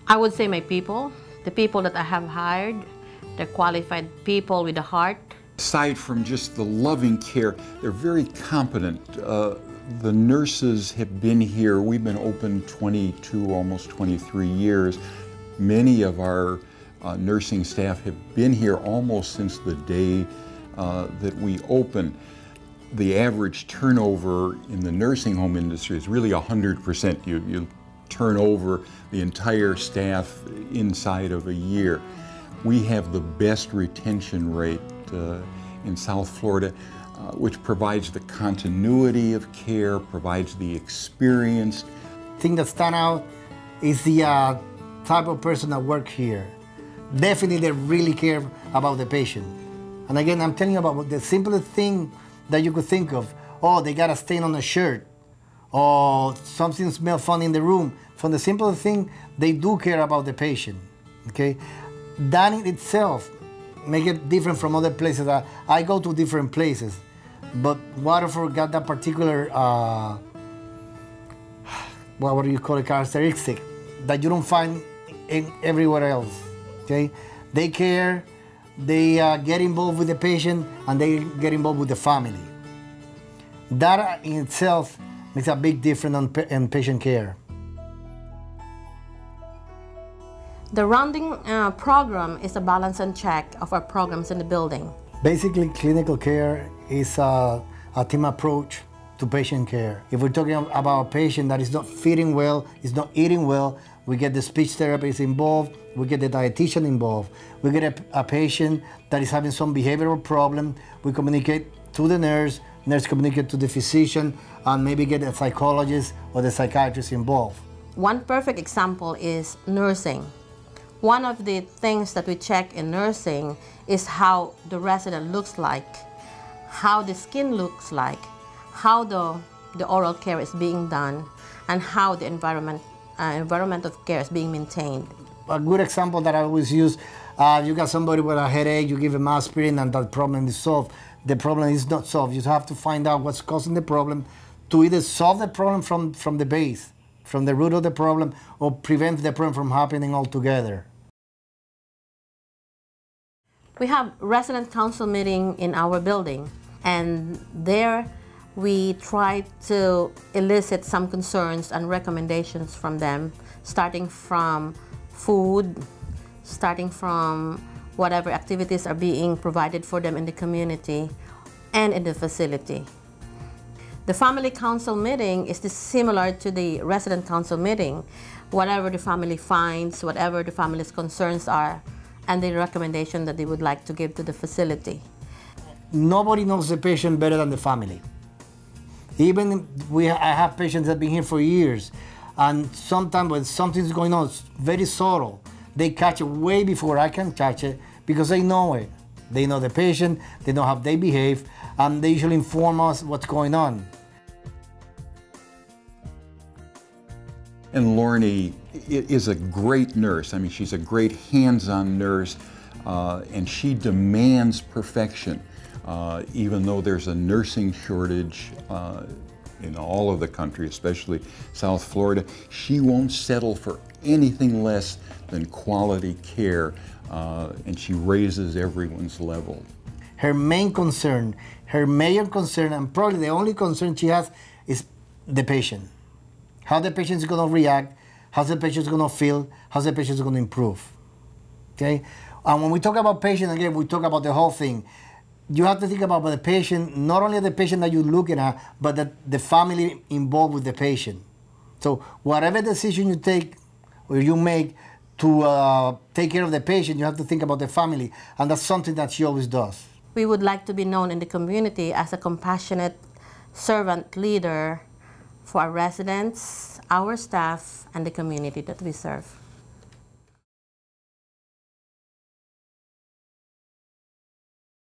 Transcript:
I would say my people, the people that I have hired, they're qualified people with a heart. Aside from just the loving care, they're very competent. The nurses have been here. We've been open 22, almost 23 years. Many of our nursing staff have been here almost since the day that we opened. The average turnover in the nursing home industry is really 100%. You turn over the entire staff inside of a year. We have the best retention rate in South Florida, which provides the continuity of care, provides the experience. The thing that stands out is the type of person that work here. Definitely they really care about the patient. And again, I'm telling you about the simplest thing that you could think of. Oh, they got a stain on the shirt, or something smells funny in the room. From the simplest thing, they do care about the patient, okay? That in itself make it different from other places. I go to different places, but Waterford got that particular, what do you call it, characteristic that you don't find everywhere else, okay? They care, they get involved with the patient, and they get involved with the family. That in itself makes a big difference in patient care. The rounding program is a balance and check of our programs in the building. Basically, clinical care is a team approach to patient care. If we're talking about a patient that is not feeding well, is not eating well, we get the speech therapist involved, we get the dietitian involved. We get a patient that is having some behavioral problem, we communicate to the nurse communicate to the physician, and maybe get a psychologist or the psychiatrist involved. One perfect example is nursing. One of the things that we check in nursing is how the resident looks like, how the skin looks like, how the oral care is being done, and how the environment of care is being maintained. A good example that I always use, you got somebody with a headache, you give them aspirin and that problem is solved. The problem is not solved. You have to find out what's causing the problem to either solve the problem from the base, from the root of the problem, or prevent the problem from happening altogether. We have resident council meeting in our building, and there we try to elicit some concerns and recommendations from them, starting from food, starting from whatever activities are being provided for them in the community and in the facility. The family council meeting is similar to the resident council meeting. Whatever the family finds, whatever the family's concerns are, and the recommendation that they would like to give to the facility. Nobody knows the patient better than the family. Even I have patients that have been here for years, and sometimes when something's going on, it's very subtle. They catch it way before I can catch it because they know it. They know the patient, they know how they behave, and they usually inform us what's going on. And Lorne is a great nurse. I mean, she's a great hands-on nurse, and she demands perfection. Even though there's a nursing shortage in all of the country, especially South Florida, she won't settle for anything less than quality care, and she raises everyone's level. Her main concern, her major concern, and probably the only concern she has, is the patient. How the patient is going to react, how the patient is going to feel, how the patient is going to improve. Okay? And when we talk about patient, again, we talk about the whole thing. You have to think about the patient, not only the patient that you're looking at, but the family involved with the patient. So whatever decision you take or you make to take care of the patient, you have to think about the family, and that's something that she always does. We would like to be known in the community as a compassionate servant leader for our residents, our staff, and the community that we serve.